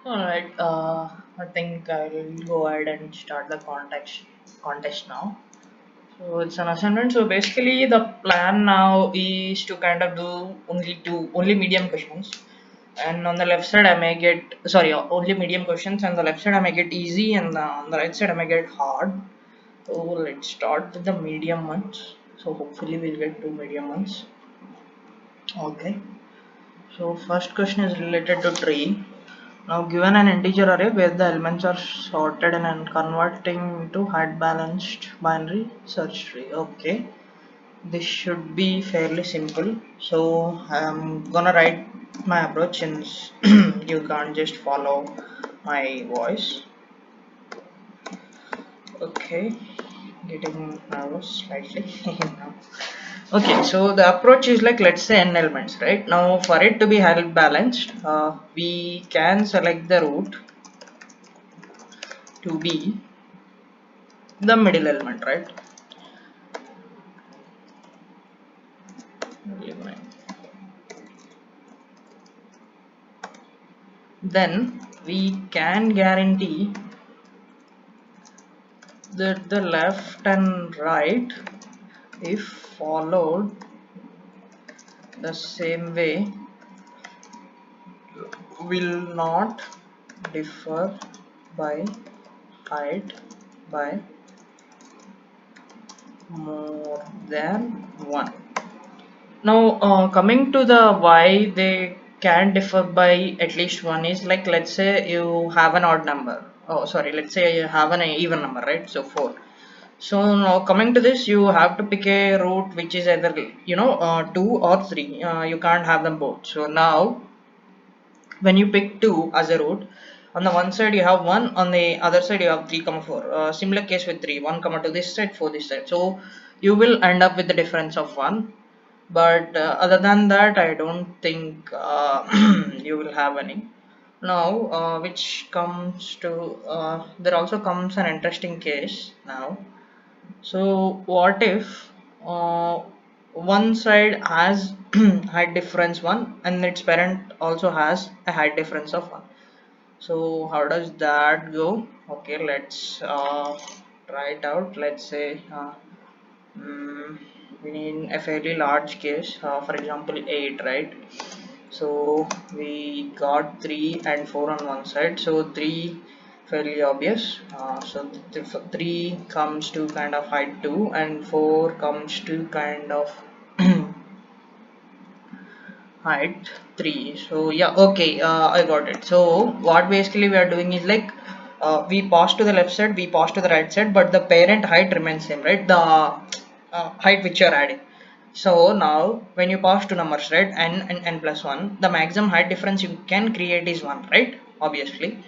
Alright, I think I'll go ahead and start the contest now. So it's an assignment. So basically, the plan now is to kind of do only medium questions, and on the left side I may get only medium questions, and the left side I may get easy, and on the right side I may get hard. So let's start with the medium ones. So hopefully we'll get two medium ones. Okay. So first question is related to tree. Now given an integer array where the elements are sorted and converting into height balanced binary search tree. Okay, this should be fairly simple. So I'm gonna write my approach since you can't just follow my voice. Okay, getting nervous slightly now. Okay, so the approach is like, let's say n elements, right? Now for it to be height balanced, we can select the root to be the middle element, right? Then we can guarantee that the left and right, if followed the same way, will not differ by height by more than 1. Now coming to the why they can differ by at least 1 is like, let's say you have an odd number, oh sorry, let's say you have an even number, right? So 4. So now coming to this, you have to pick a root which is either 2 or 3. You can't have them both. So now when you pick 2 as a root, on the one side you have 1, on the other side you have 3 comma 4. Similar case with 3, 1 comma to this side, 4 this side. So you will end up with the difference of 1, but other than that I don't think you will have any. Now which comes to there also comes an interesting case now. So what if one side has height difference 1 and its parent also has a height difference of 1? So how does that go? Okay, let's try it out. Let's say mm, we need a fairly large case, for example 8, right? So we got 3 and 4 on one side, so 3 fairly obvious. So 3 comes to kind of height 2 and 4 comes to kind of height 3. So yeah, okay, I got it. So what basically we are doing is like, we pass to the left side, we pass to the right side, but the parent height remains same, right? The height which you are adding. So now when you pass two numbers, right, n and n plus 1, the maximum height difference you can create is 1, right? Obviously.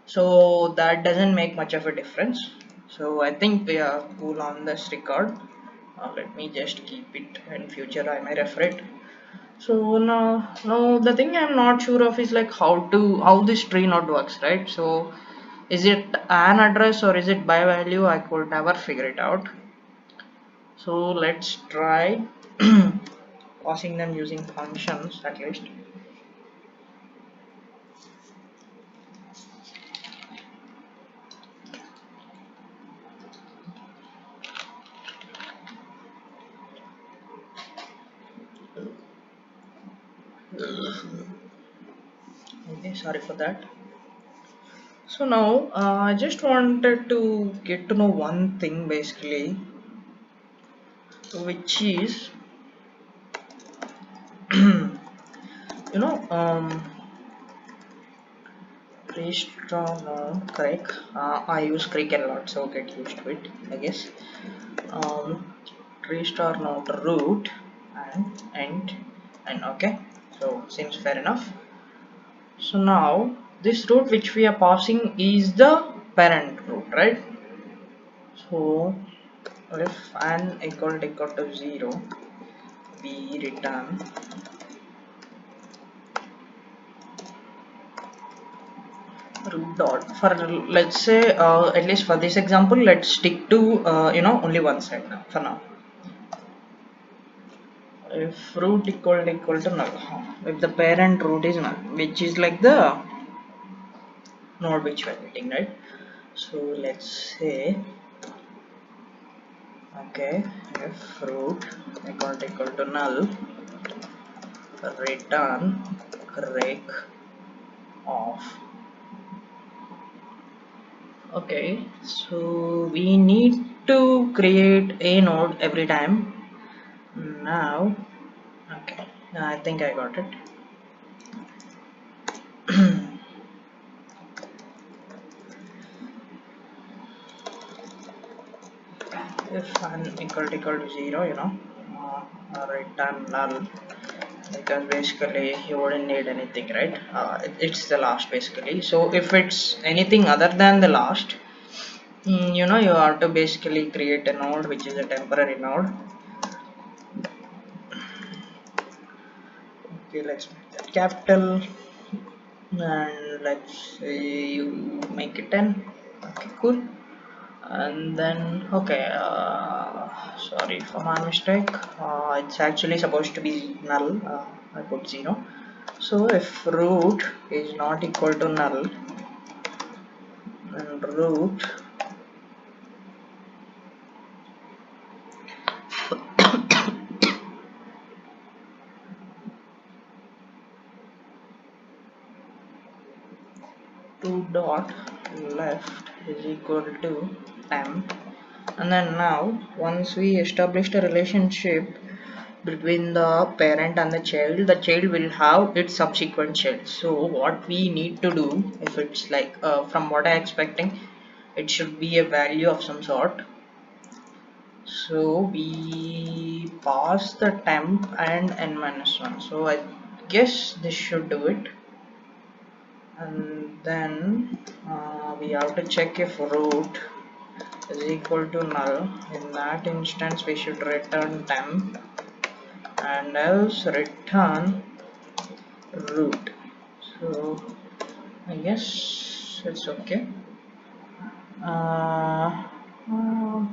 So that doesn't make much of a difference. So I think we are cool on this record. Let me just keep it, in future I may refer it. So now the thing I'm not sure of is like how this tree node works, right? So is it an address or is it by value? I could never figure it out. So let's try passing them using functions at least. Okay, sorry for that. So now I just wanted to get to know one thing basically, which is you know restore no Craig. I use Craig a lot, so get used to it, I guess. Restore node root and end and okay. So seems fair enough. So now this root which we are passing is the parent root, right? So if n equal to 0, we return root dot. For let's say at least for this example, let's stick to only one side now for now. If root equal to null, if the parent root is null, which is like the node which we are getting, right? So let's say, okay, if root equal to null, return rake of. Okay, so we need to create a node every time. Now, okay, I think I got it. If n equal to 0, return null, because basically you wouldn't need anything, right? It's the last basically. So if it's anything other than the last, you have to basically create a node which is a temporary node. Okay, let's make that capital, and let's say you make it 10. Okay, cool. And then, okay, sorry for my mistake, it's actually supposed to be null. I put 0. So if root is not equal to null, then root two dot left is equal to temp. And then now once we established a relationship between the parent and the child will have its subsequent child. So what we need to do, if it's like from what I expecting, it should be a value of some sort. So we pass the temp and n minus 1. So I guess this should do it. And then we have to check if root is equal to null. In that instance we should return temp and else return root. So I guess it's okay. uh, uh,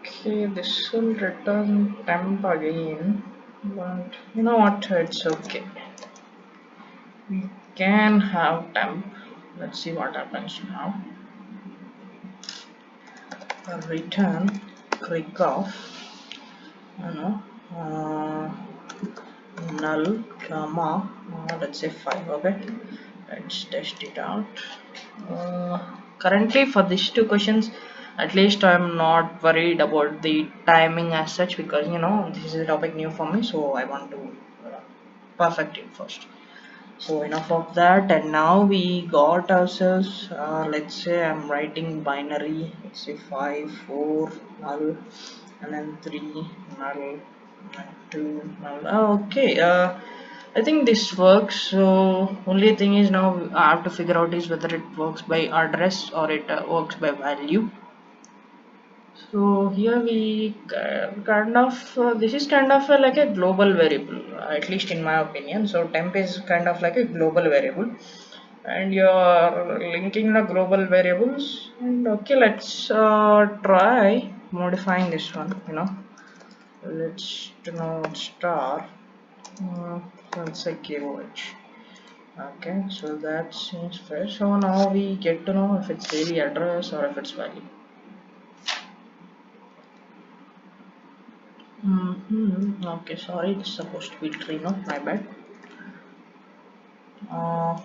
okay, this will return temp again, but you know what, it's okay, we can have temp. Let's see what happens now. Return click off, you know uh, null comma, let's say 5. Okay, let's test it out. Currently for these two questions, at least I'm not worried about the timing as such, because this is a topic new for me, so I want to uh, perfect it first. So enough of that, and now we got ourselves, let's say I'm writing binary, let's say 5 4 null, and then 3 null, and 2 null. Okay, I think this works. So only thing is now I have to figure out is whether it works by address or it works by value. So here we kind of this is kind of like a global variable, at least in my opinion. So temp is kind of like a global variable, and you're linking the global variables. And okay, let's try modifying this one. Let's star. Uh, let's say KOH. Okay, so that seems fair. So now we get to know if it's really address or if it's value. Okay, sorry, it's supposed to be Trino, my bad. Uh,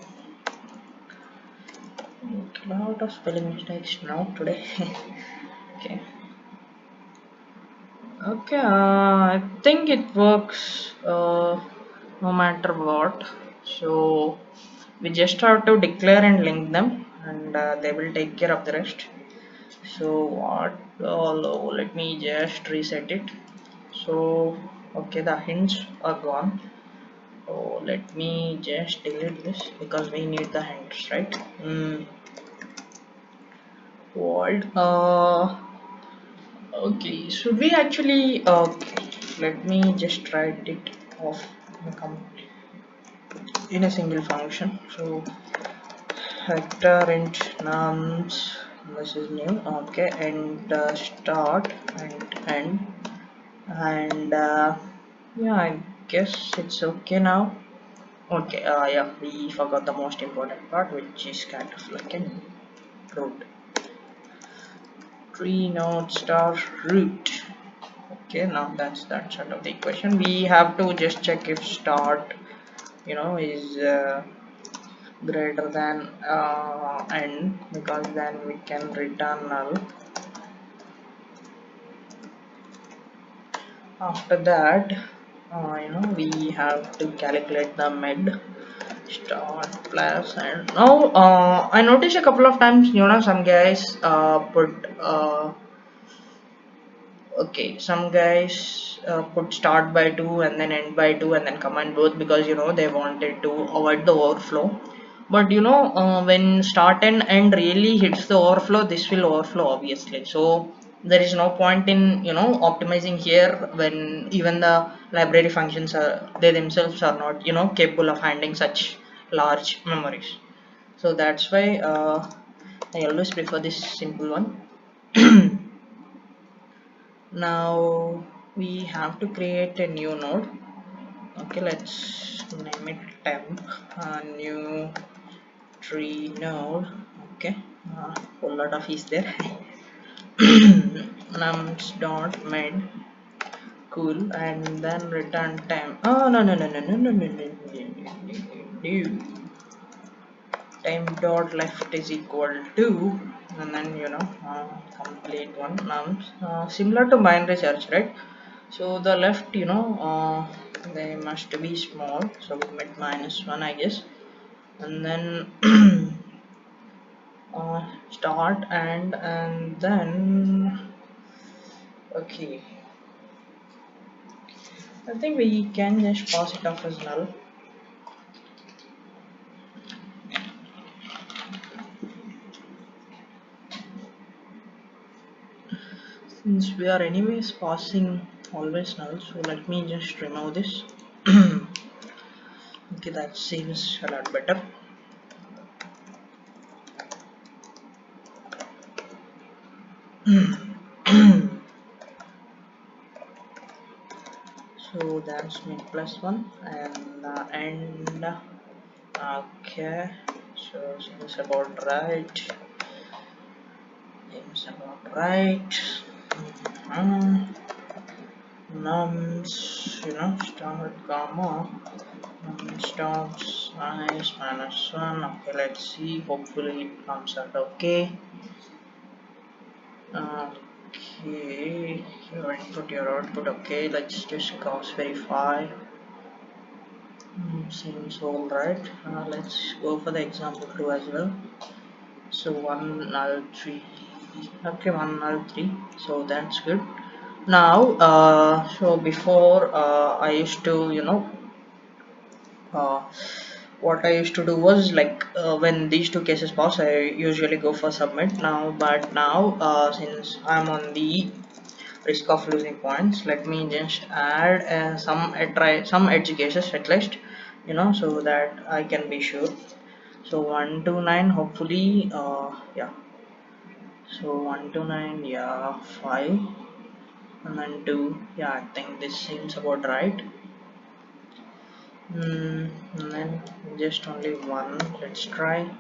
okay, a lot of spelling mistakes now today. Okay, okay, I think it works no matter what. So we just have to declare and link them, and they will take care of the rest. So what? Let me just reset it. So okay, the hints are gone. Oh, let me just delete this because we need the hints, right? What? Okay, should we actually? Okay, let me just write it off in a single function. So vector int nums. This is new. Okay, and start and end, and yeah, I guess it's okay now. Okay, yeah, we forgot the most important part, which is kind of like an root. Tree node star root. Okay, now that's that sort of the equation. We have to just check if start, is greater than end, because then we can return null. After that, we have to calculate the mid start plus, and now I noticed a couple of times, some guys put okay, some guys put start by 2 and then end by 2 and then combine both, because they wanted to avoid the overflow. But when start and end really hits the overflow, this will overflow obviously. So there is no point in optimizing here, when even the library functions are, they themselves are not capable of handling such large memories. So that's why I always prefer this simple one. Now we have to create a new node. Okay, let's name it temp, new tree node. Okay, whole lot of is there. Nums dot mid, cool, and then return temp. Oh, no. Time dot left is equal to, and then complete one nums, similar to binary search, right? So the left, they must be small, so we made -1, I guess. And then start and then okay, I think we can just pass it off as null. Since we are anyways passing always null, so let me just remove this. Okay, that seems a lot better. So that's mid +1 and end. Okay, so seems about right. Seems about right. Nums, start gamma. Num stops size -1. Okay, let's see. Hopefully it comes out okay. Okay, your output. Okay, let's just cross verify. Seems all right. Let's go for the example 2 as well. So 1 null 3. Okay, 1 null 3. So that's good. Now, so before I used to, uh, what I used to do was like, when these two cases pass, I usually go for submit now. But now, since I'm on the risk of losing points, let me just add try some edge cases at least, so that I can be sure. So 129, hopefully, yeah. So 129, yeah, 5, and then 2, yeah, I think this seems about right. And then just only one, let's try.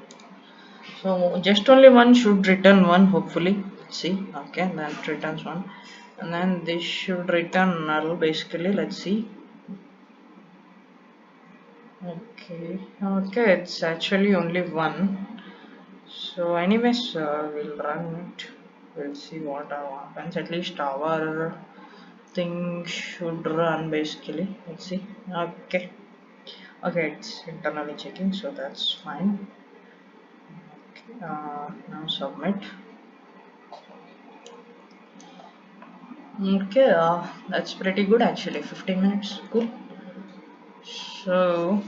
So just only one should return one, hopefully. Let's see. Okay, that returns one, and then this should return null basically. Let's see. Okay, it's actually only one. So anyways, we'll run it. We'll see what happens. At least our thing should run basically. Let's see. Okay, it's internally checking, so that's fine. Okay, now submit. Okay, that's pretty good actually. 15 minutes, cool. So,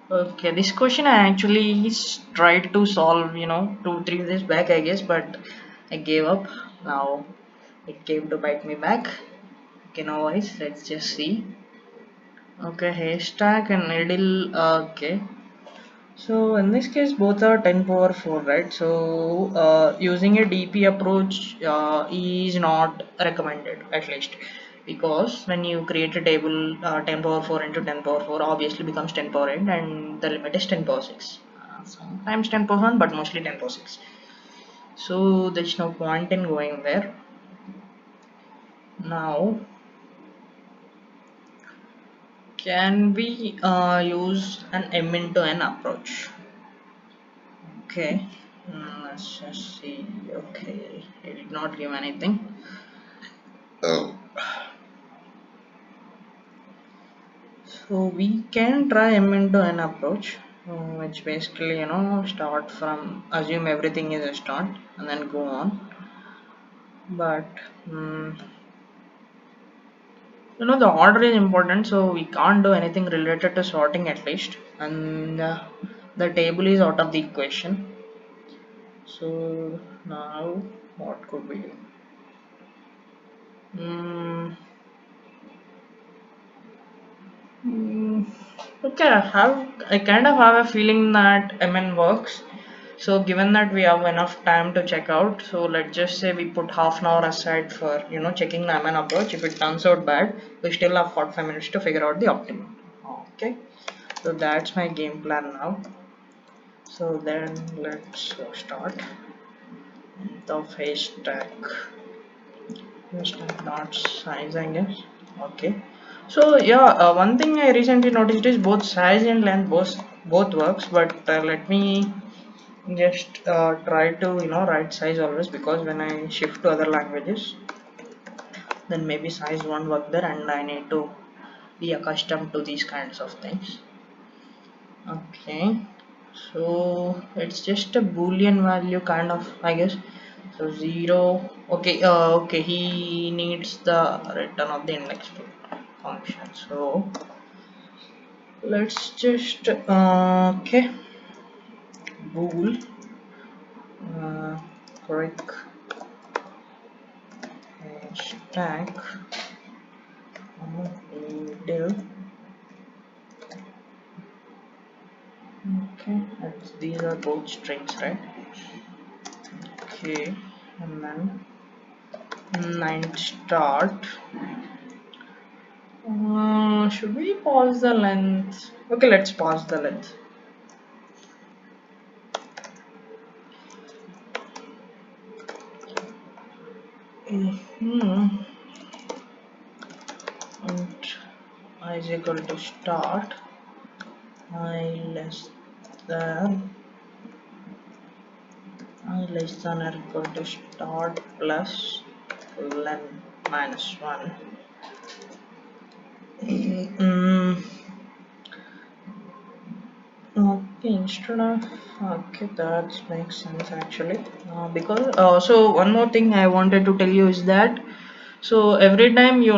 okay, this question I actually tried to solve, 2-3 days back, I guess, but I gave up. Now it came to bite me back. Okay, no worries. Let's just see. Okay, haystack and needle. Okay. So in this case, both are 10 power 4, right? So using a DP approach is not recommended, at least. because when you create a table 10 power 4 into 10 power 4 obviously becomes 10 power 8 and the limit is 10 power 6. Sometimes 10 power 1 but mostly 10 power 6. So there's no point in going there. Now can we use an M into N approach? Okay, let's just see. Okay, it did not give anything. So we can try M into N approach, which basically start from assume everything is a start and then go on. But the order is important, so we can't do anything related to sorting at least, and the table is out of the equation. So now what could we do? Mm, mm, okay, I kind of have a feeling that MN works. So given that we have enough time to check out, so let's just say we put half an hour aside for checking the MN approach. If it turns out bad, we still have 45 minutes to figure out the optimum. Okay, so that's my game plan now. So then let's start the hashtag dot size, I guess. Okay, so yeah, one thing I recently noticed is both size and length both works, but let me just try to write size always, because when I shift to other languages then maybe size won't work there and I need to be accustomed to these kinds of things. Okay, so it's just a boolean value kind of, I guess. So 0. Okay, okay, he needs the return of the index function, so let's just okay, bool correct stack middle. Okay, these are both strings, right? Okay, and then 9 start. Should we pause the length? Okay, let's pause the length. And I is equal to start I less than or equal to start plus len minus 1. Okay, instead of okay, that makes sense actually. Because so one more thing I wanted to tell you is that, so every time you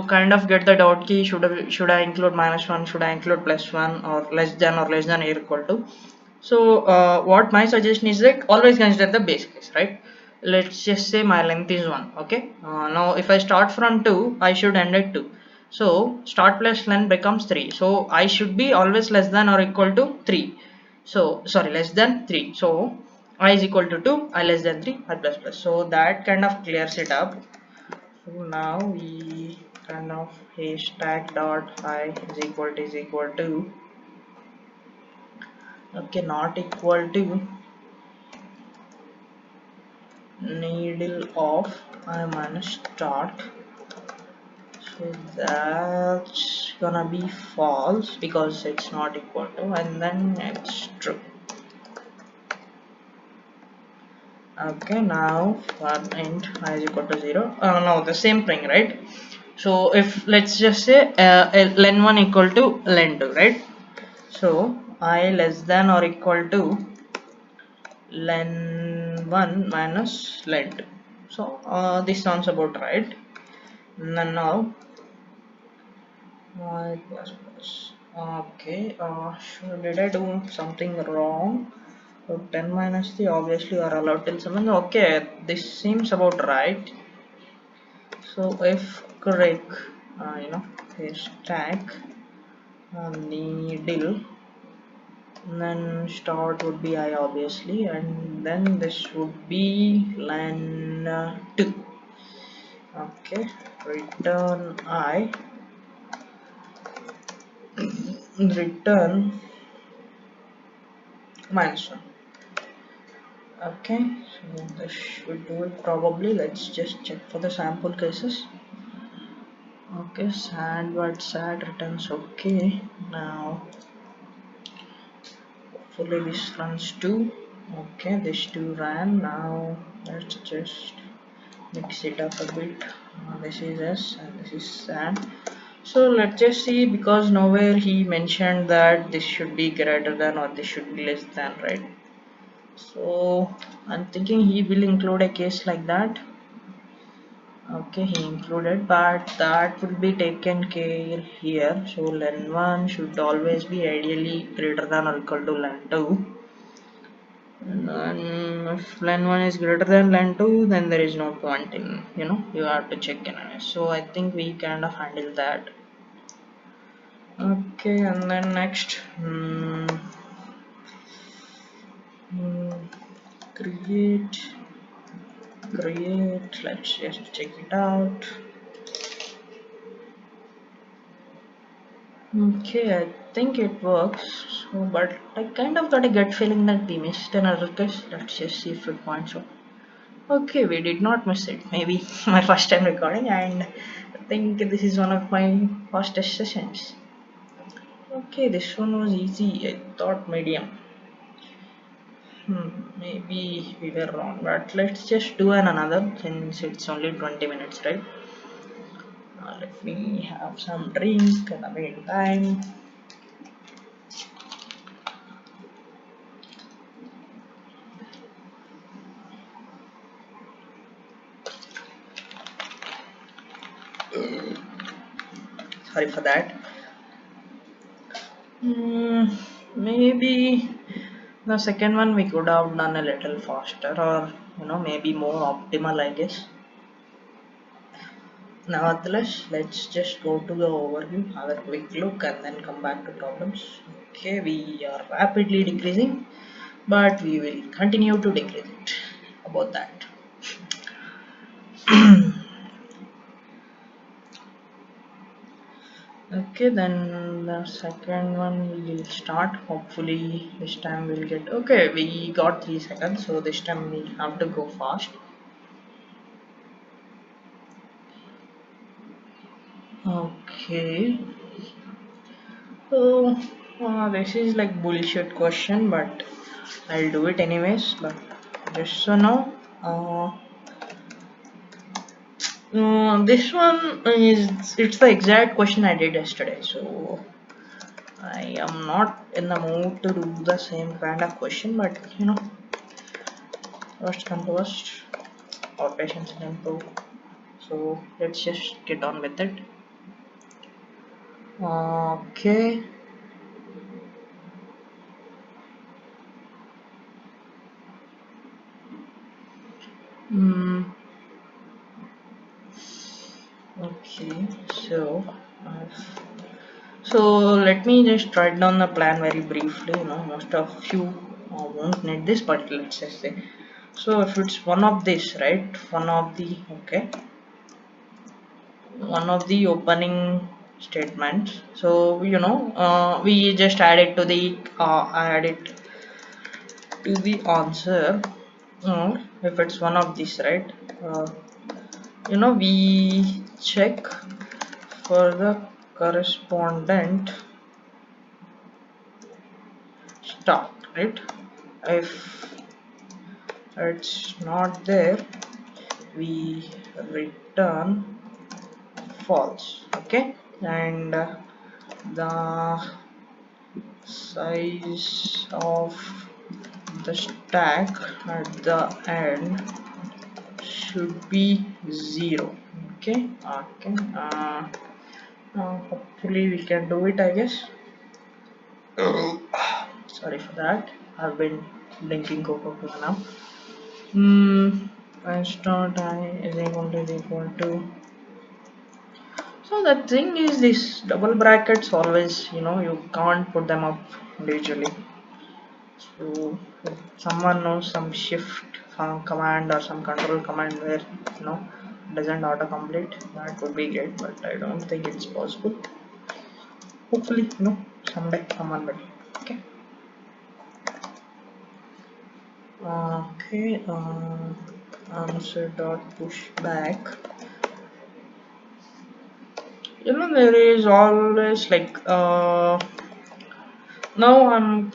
kind of get the dot key, should I include minus 1, should I include plus 1, or less than or equal to. So what my suggestion is that always consider the base case, right? Let's just say my length is 1. Okay, now if I start from 2, I should end at 2. So start plus length becomes 3. So I should be always less than or equal to 3. So sorry, less than 3. So I is equal to 2, I less than 3, I plus plus. So that kind of clears it up. So now we kind of hashtag dot I is equal to okay, not equal to needle of I minus start. So that's gonna be false because it's not equal to, and then it's true. Okay, now for int I is equal to 0. Now the same thing, right? So if let's just say len1 equal to len2, right? So I less than or equal to len1 minus len2. So this sounds about right. And then now y plus plus. Okay, did I do something wrong? So 10 minus 3, obviously you are allowed till 7. Okay, this seems about right. So if correct, stack needle, then start would be I obviously, and then this would be len 2. Okay, return I, return -1. Okay, so this should do it probably. Let's just check for the sample cases. Okay, sad but sad returns okay. Now hopefully this runs too. Okay, this two ran. Now let's just mix it up a bit. This is S and this is sad. So let's just see, because nowhere he mentioned that this should be greater than or this should be less than, right? So I'm thinking he will include a case like that. Okay, he included, but that will be taken care here. So len1 should always be ideally greater than or equal to len2. And then if len1 is greater than len2, then there is no point in, you have to check in. So I think we kind of handle that. Okay, and then next, hmm, create, let's just check it out. Okay, I think it works. So, but I kind of got a gut feeling that we missed another case. Let's just see if it points out. Okay, we did not miss it. Maybe my first time recording, and I think this is one of my fastest sessions. Okay, this one was easy. I thought medium. Maybe we were wrong, but let's just do another since it's only 20 minutes, right? Let me have some drink in the meantime. Sorry for that. Maybe the second one we could have done a little faster, or maybe more optimal, I guess. Nevertheless, let's just go to the overview, have a quick look, and then come back to problems. Okay, we are rapidly decreasing, but we will continue to decrease it. About that. Okay, then the second one we will start. Hopefully, this time we'll get. Okay, we got 3 seconds, so this time we have to go fast. Okay. So this is like bullshit question, but I'll do it anyways. But just so now, this one is it's the exact question I did yesterday. So I am not in the mood to do the same kind of question, but first come to first, our patience will improve. So let's just get on with it. Okay. Hmm. Okay. So. So let me just write down the plan very briefly. Most of you won't need this, but let's just say. So if it's one of this, right? One of the opening statements. So we just add it to the answer. If it's one of these, right? We check for the correspondent start, right? If it's not there, we return false. Okay, and the size of the stack at the end should be 0. Okay. Hopefully we can do it, I guess. Sorry for that, I've been drinking Coca-Cola now. I start I is equal to. So the thing is, this double brackets always, you can't put them up individually. So if someone knows some shift command or some control command where doesn't autocomplete, that would be great, but I don't think it's possible. Hopefully, someday someone will. Okay. Okay. Answer dot push back. There is always like now I'm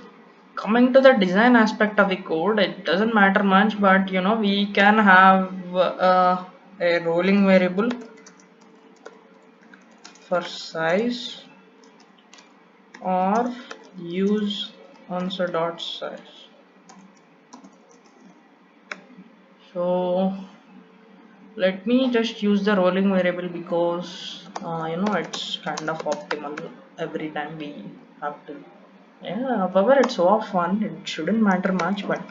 coming to the design aspect of the code. It doesn't matter much, but we can have a rolling variable for size or use answer dot size. So let me just use the rolling variable because it's kind of optimal every time we have to. Yeah, however, it's so fun. It shouldn't matter much, but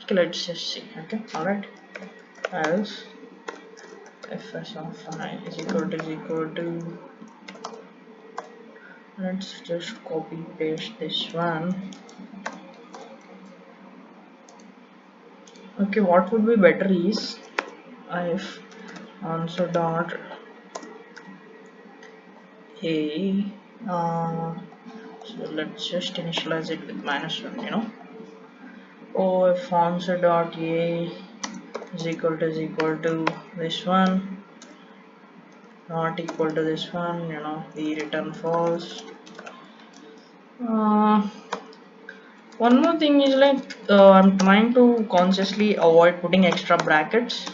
okay, let's just see. Okay, all right. Else fs of I is equal to. Let's just copy paste this one. Okay, what would be better is if answer dot a. So let's just initialize it with -1. Oh, if answer dot a is equal to this one, not equal to this one, we return false. uh, One more thing is like I'm trying to consciously avoid putting extra brackets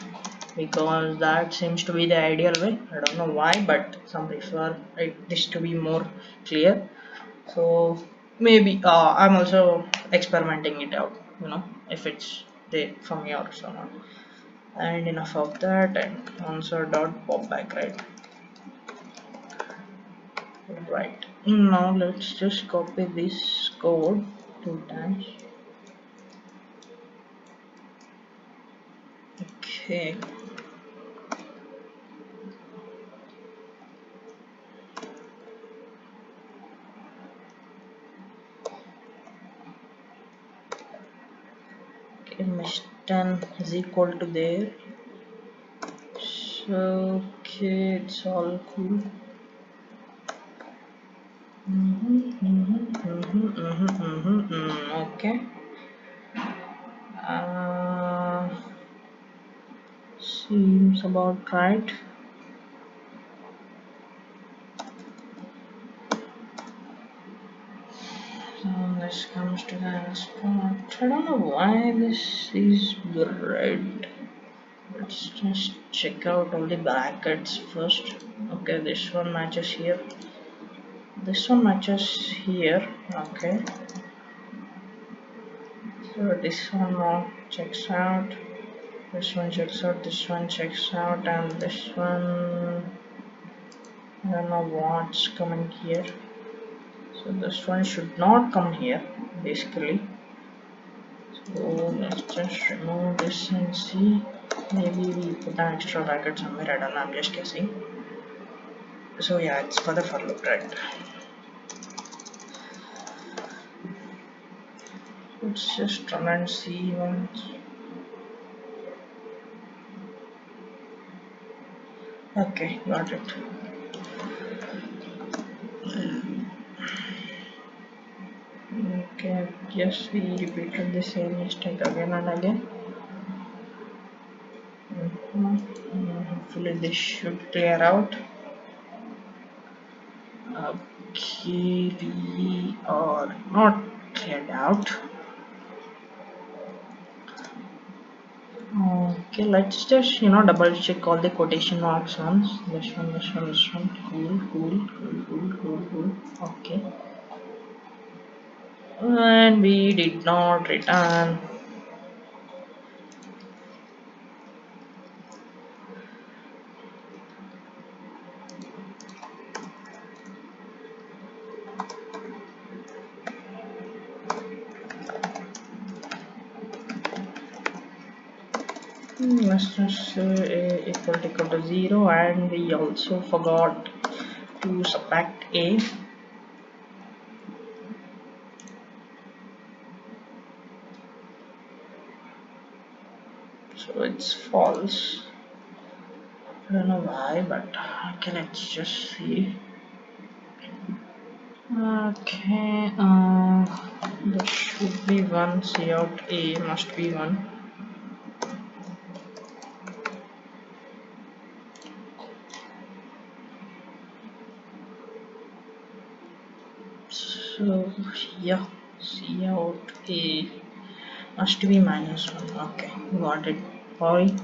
because that seems to be the ideal way. I don't know why, but some prefer this to be more clear. So maybe I'm also experimenting it out, if it's there from yours or not. And enough of that, and answer dot pop back, right. Now let's just copy this code 2 times. Okay. Okay, mesh 10 is equal to there. So okay, it's all cool. Okay. Seems about right. So this comes to the spot. I don't know why this is red. Let's just check out all the brackets first. Okay, this one matches here. This one matches here. Okay. So this one now checks out. This one checks out. This one checks out, and this one. I don't know what's coming here. So this one should not come here, basically. So let's just remove this and see. Maybe we put an extra bracket somewhere. I don't know. I'm just guessing. So yeah, it's for the for loop, right? Let's just run and see once. Okay, got it. Okay, yes, we repeated the same mistake again and again. Hopefully this should clear out. Okay, we are not cleared out. Okay, let's just double check all the quotation marks once. This one, this one, this one. Cool. Okay. And we did not return. Let's just say a equal to 0, and we also forgot to subtract a. So it's false. I don't know why, but okay, let's just see. Okay, there should be one. C out A must be one. So yeah, C out A must be minus one. Okay, got it. Sorry.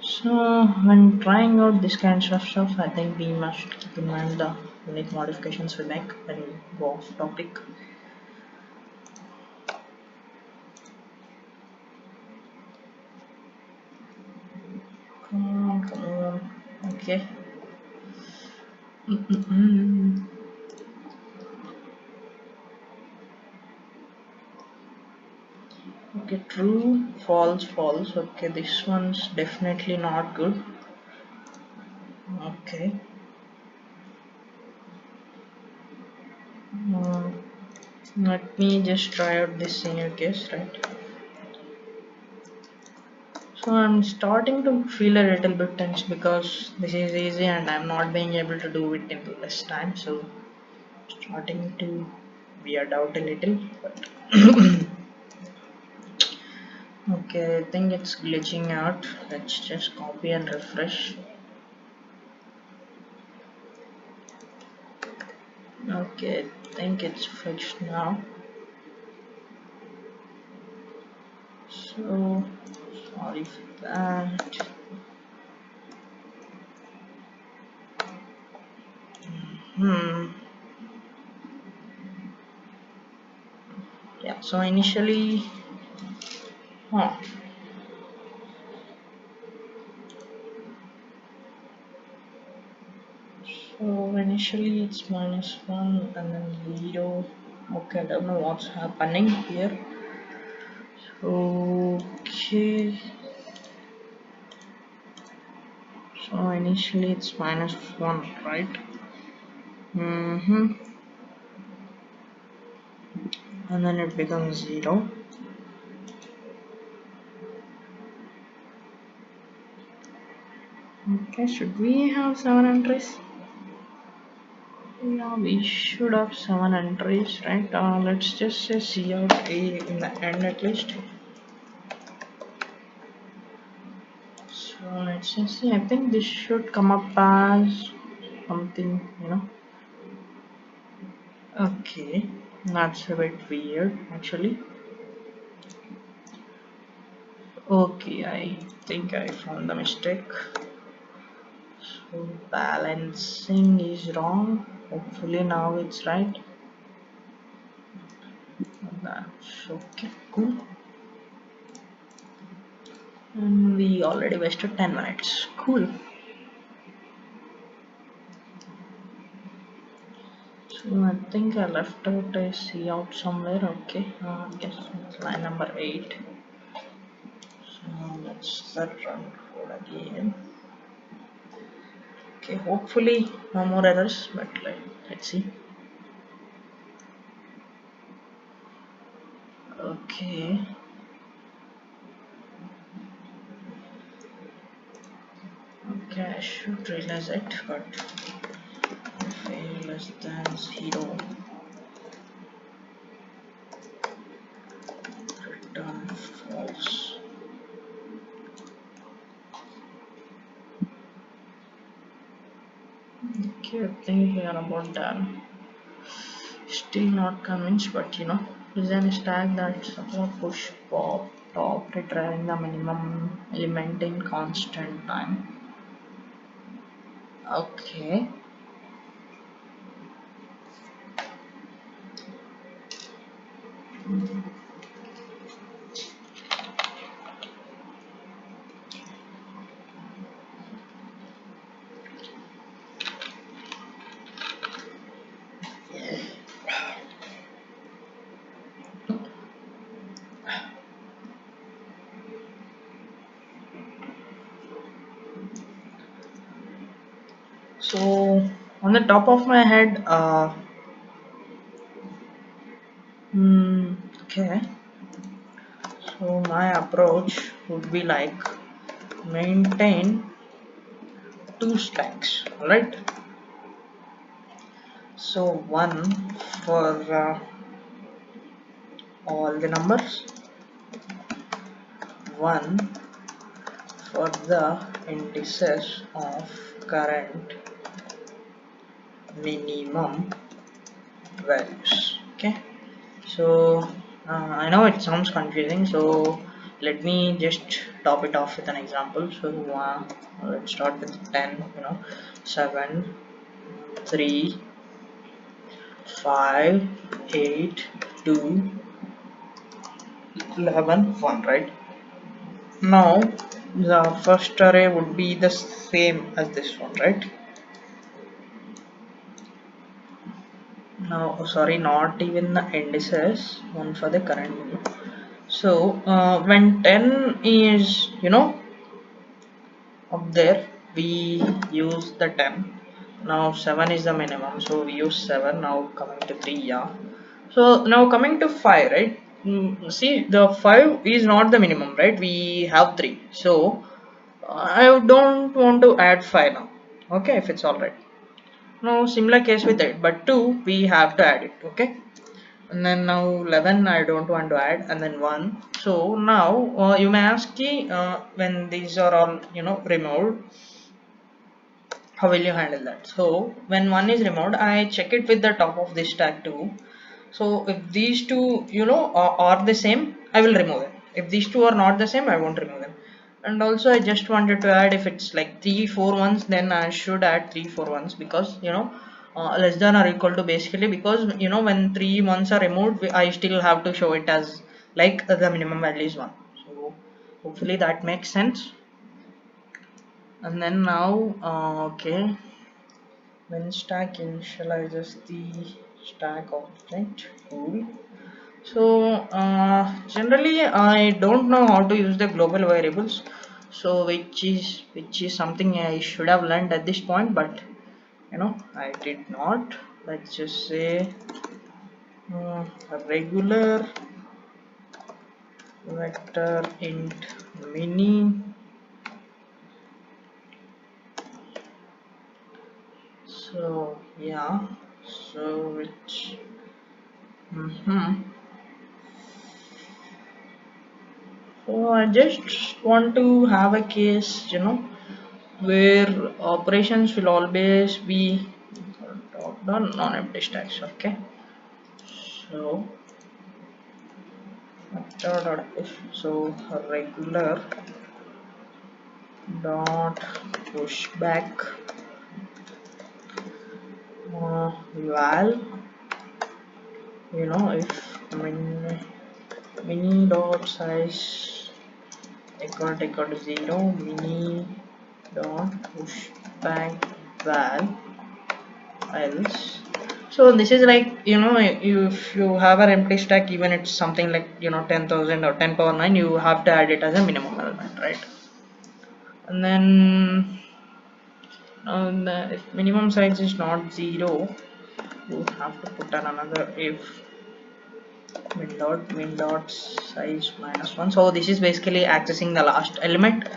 So when trying out this kind of stuff, I think we must keep in mind the unique modifications we make when we go off topic. Come on, come on. Okay. Mm-mm-mm. Okay, true, false, false. Okay, this one's definitely not good. Okay. Uh, Let me just try out this senior case, right? So I'm starting to feel a little bit tense because this is easy and I'm not being able to do it in less time. So starting to weird out a little, but okay, I think it's glitching out. Let's just copy and refresh. Okay, I think it's fixed now. So sorry for that. Hmm. Yeah. So initially, huh. So initially it's minus one and then zero. Okay, I don't know what's happening here. Okay. So initially it's minus one, right? Mm-hmm. And then it becomes zero. Okay, should we have seven entries? Yeah, we should have seven entries, right? Let's just say C out A in the end at least. So let's just see. I think this should come up as something. Okay, that's a bit weird actually. Okay, I think I found the mistake. So balancing is wrong. Hopefully now it's right. That's okay, cool. And we already wasted 10 minutes. Cool. So I think I left out a C out somewhere. Okay, guess it's line number 8. So let's start run code again. Okay, hopefully no more errors, but let's see. Okay, okay, I should realize it, but fail less than 0, return false. Okay, I think we are about done. Still not convinced, but design a stack that support push pop top retrieving the minimum element in constant time. Okay. So on the top of my head, okay. So my approach would be like maintain two stacks, right? So one for all the numbers, one for the indices of current minimum values. Okay, so I know it sounds confusing, so let me just top it off with an example. So let's start with 10, 7, 3, 5, 8, 2, 11, 1, right? Now the first array would be the same as this one, right? Now, sorry, not even the indices, one for the current minimum. So when 10 is up there, we use the 10. Now 7 is the minimum, so we use 7. Now coming to 3, yeah. So now coming to 5, right? See, the 5 is not the minimum, right? We have 3, so I don't want to add 5 now. Okay, if it's all right. Now similar case with it, but 2 we have to add it. Okay, and then now 11 I don't want to add, and then 1. So now you may ask me, when these are all removed, how will you handle that? So when one is removed, I check it with the top of this tag too. So if these two are the same, I will remove them. If these two are not the same, I won't remove them. And also I just wanted to add, if it's like 3 4 ones, then I should add 3 4 ones, because less than or equal to, basically because when 3 ones are removed, I still have to show it as like the minimum value is 1. So hopefully that makes sense. And then now okay, when stack initializes the stack object, cool. So generally I don't know how to use the global variables, so which is something I should have learned at this point, but I did not. Let's just say a regular vector int mini. So yeah, so which so I just want to have a case, where operations will always be done non-empty stacks. Okay, so vector dot push. So regular dot push back val, if mini dot size equal to 0, mini dot push back val else. So this is like, if you have an empty stack, even it's something like 10,000 or 10 power 9, you have to add it as a minimum element, right? And then if minimum size is not 0, you have to put another if min dot size -1. So this is basically accessing the last element.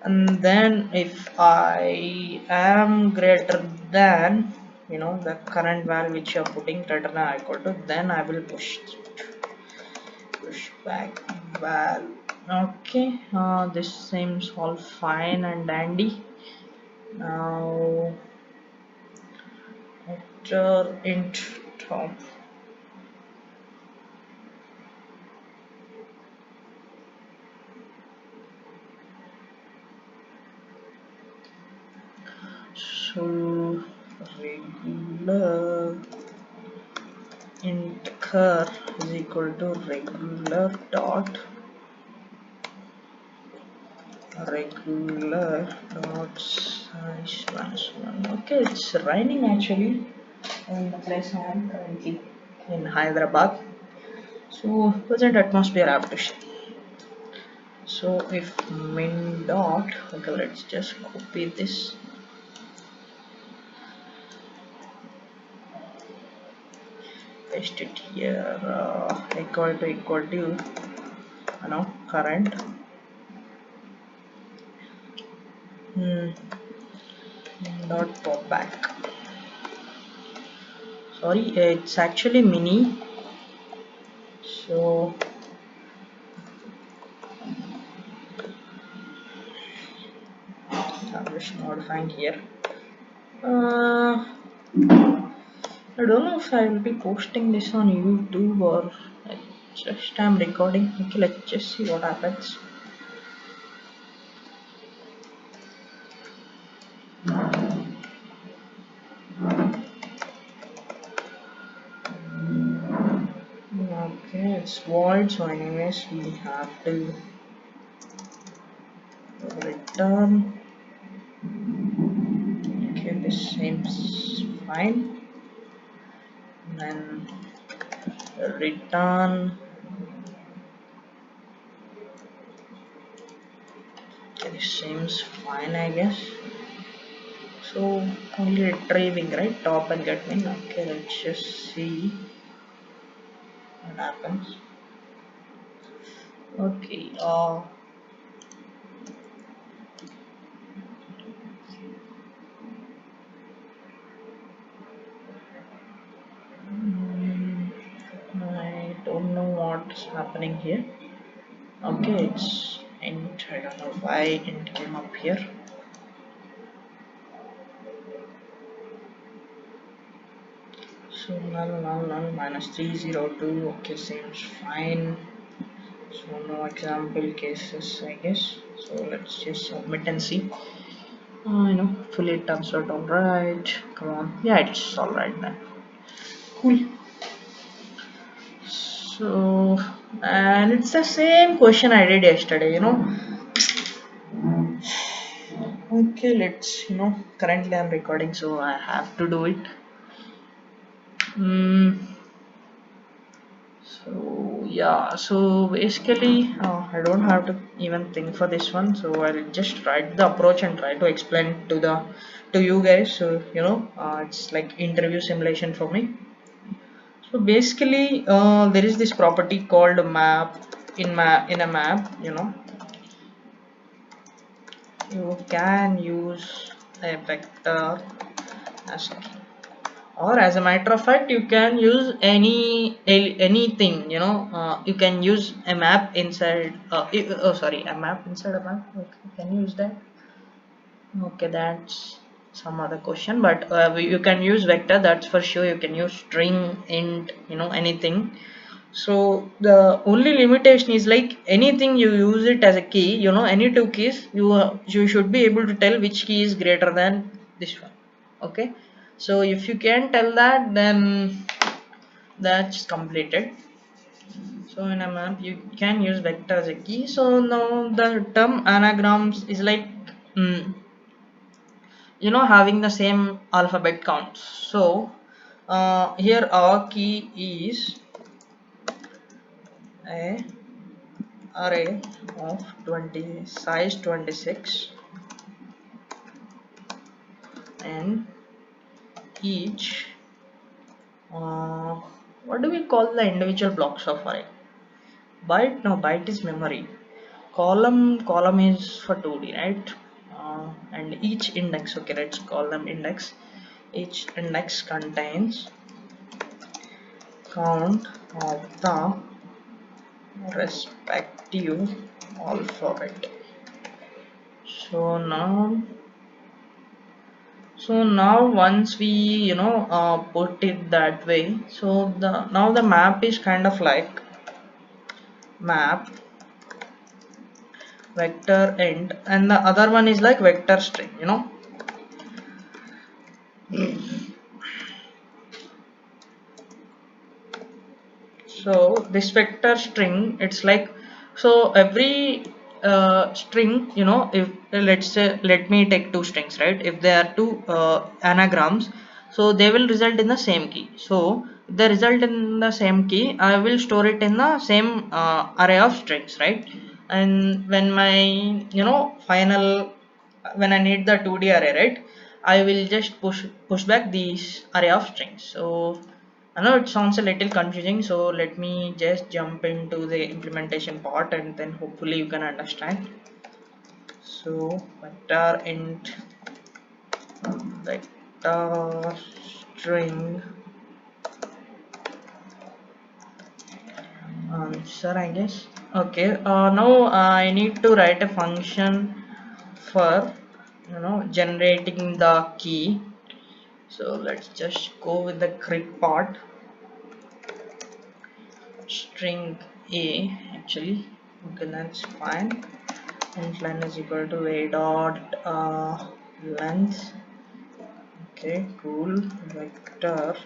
And then if I am greater than the current value which you're putting greater than or equal to, then I will push back val. Okay, this seems all fine and dandy. Now enter int top. So regular int cur is equal to regular dot size -1. Okay, it's raining actually in the place I am currently in Hyderabad, so pleasant atmosphere I have to say. So if min dot, okay, let's just copy this. Paste it here, equal to current dot pop back. Sorry, it's actually mini. So I'm just modifying here. Uh, I don't know if I will be posting this on YouTube or I just I'm recording. Okay, let's just see what happens. Okay, it's void. So anyways, we have to return. Okay, this seems fine. Then return. Okay, this seems fine, I guess. So only retrieving, right? Top and get min. Okay, let's just see what happens. Okay. I don't know what's happening here. Okay, it's int. I don't know why int came up here. So null minus 302. Okay, seems fine. So no example cases, I guess. So let's just submit and see. Fully it turns out alright. Come on. Yeah, it's alright then. Cool. So, and it's the same question I did yesterday. Okay, currently I'm recording, so I have to do it. So, yeah, so basically, I don't have to even think for this one, so I'll just write the approach and try to explain to you guys. So, it's like interview simulation for me. So basically, there is this property called map. In a map, you can use a vector as key, or as a matter of fact, you can use anything. You can use a map inside. Oh, sorry, a map inside a map. Okay, can you use that? Okay, that's some other question, but you can use vector. That's for sure. You can use string, int, anything. So the only limitation is like anything you use it as a key, any two keys, you should be able to tell which key is greater than this one. Okay, so if you can tell that, then that's completed. So in a map you can use vector as a key. So now the term anagrams is like having the same alphabet counts. So here our key is a array of 20 size 26, and each what do we call the individual blocks of array? Byte? No, byte is memory. Column is for 2D, right? And each index, okay, let's call them index. Each index contains count of the respective alphabet. So now once we put it that way, so the map is kind of like map vector int, and the other one is like vector string. So this vector string, it's like, so every string, if let's say, let me take two strings, right? If there are two anagrams, so they will result in the same key. So if they result in the same key, I will store it in the same array of strings, right? And when my final, when I need the 2D array, right, I will just push back these array of strings. So I know it sounds a little confusing, so let me just jump into the implementation part and then hopefully you can understand. So vector int vector string answer, I guess. Okay, now I need to write a function for generating the key. So let's just go with the grid part. String a actually. Okay, that's fine. And len is equal to a dot length. Okay, cool. Vector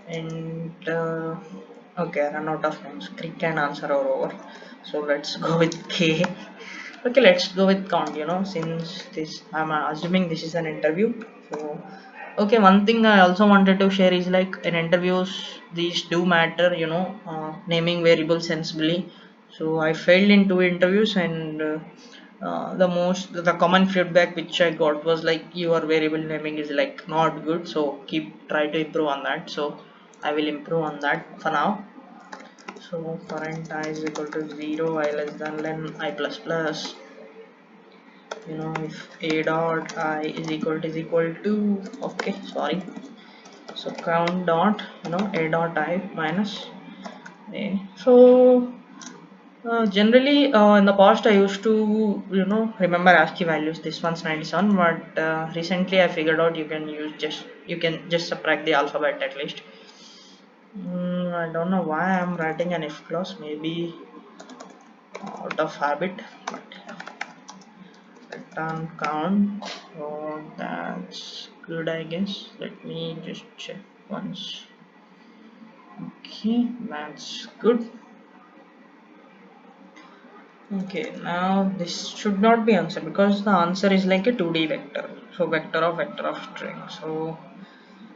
and okay, run out of names. Crick and answer are over, so let's go with k. Okay, let's go with count, since this I'm assuming this is an interview. So okay, one thing I also wanted to share is like in interviews these do matter, naming variables sensibly. So I failed in two interviews, and the common feedback which I got was like your variable naming is like not good, so try to improve on that. So I will improve on that for now. So current I is equal to 0, I less than len I plus plus. If a dot I is equal to, okay, sorry. So count dot, a dot I minus a. So generally in the past I used to remember ASCII values. This one's 97, but recently I figured out you can just subtract the alphabet at least. I don't know why I'm writing an if clause, maybe out of habit, but return count. So that's good, I guess. Let me just check once. Okay, that's good. Okay, now this should not be answer because the answer is like a 2D vector. So vector of string. So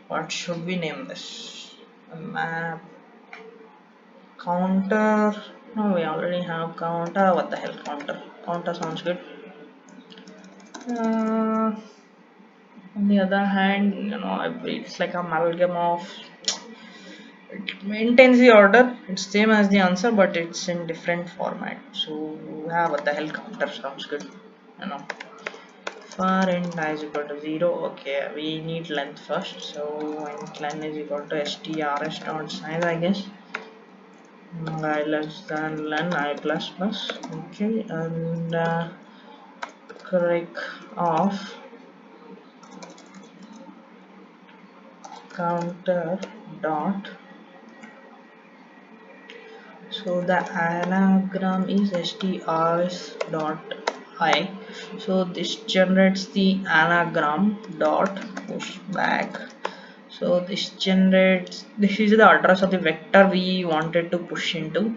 what should we name this? A map counter. No, we already have counter. What the hell, counter? Counter sounds good. Uh, on the other hand, it's like amalgam of. It maintains the order. It's same as the answer, but it's in different format. So yeah, what the hell, counter sounds good. You know. For int I is equal to 0. Okay, we need length first. So int len is equal to strs dot size, I guess. I less than len I plus plus. Okay, and click off counter dot. So the anagram is strs dot I. So this generates the anagram dot push back. So this is the address of the vector we wanted to push into,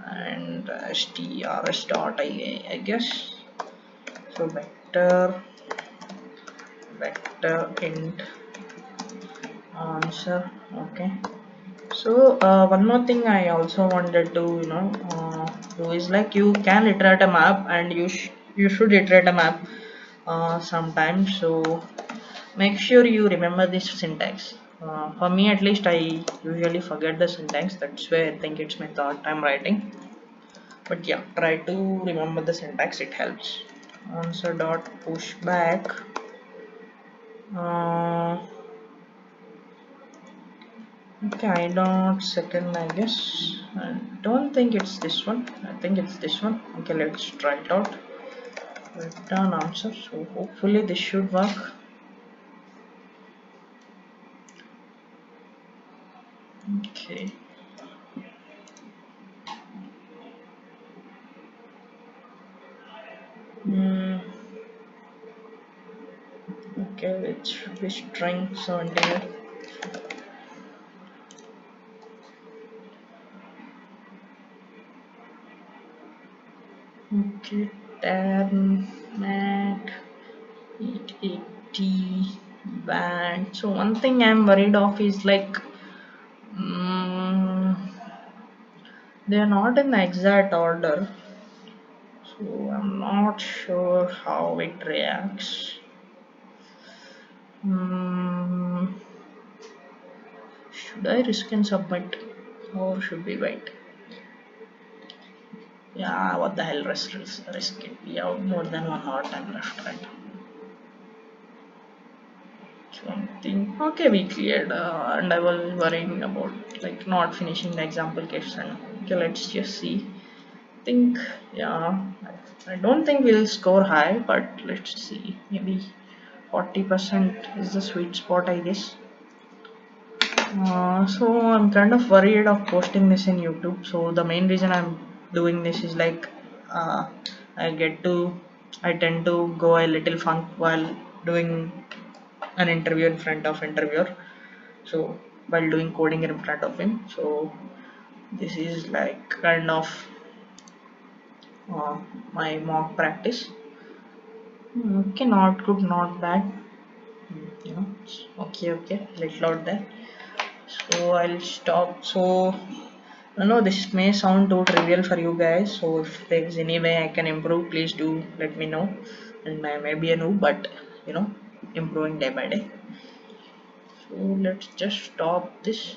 and strs dot I guess. So vector int answer. Okay. So one more thing I also wanted to do is like you can iterate a map, and you should iterate a map sometimes. So make sure you remember this syntax. For me at least, I usually forget the syntax. That's why I think it's my third time writing. But yeah, try to remember the syntax. It helps. Answer dot pushback. Uh, okay, I dot second, I guess. I don't think it's this one. I think it's this one. Okay, let's try it out. Return answer. So hopefully this should work. Okay. Hmm. Okay, it should be string 78. Okay, then mat 880 band. So one thing I'm worried of is like mm, they are not in the exact order, so I'm not sure how it reacts. Mm, should I risk and submit, or should we wait? Yeah, what the hell, risk it. We have more than 1 hour time left, right? Something. Okay, we cleared, and I was worrying about like not finishing the example question. Okay, let's just see. Think, yeah, I don't think we'll score high, but let's see. Maybe 40% is the sweet spot, I guess. So I'm kind of worried of posting this in YouTube. So the main reason I'm doing this is like uh, I get to I tend to go a little funk while doing an interview in front of interviewer. So while doing coding in front of him. So this is like kind of uh, my mock practice. Okay, not good, not bad. Okay, okay, little out there. So I'll stop. So I know this may sound too trivial for you guys. So if there's any way I can improve, please do let me know. And I may be a noob, but you know, improving day by day. So let's just stop this.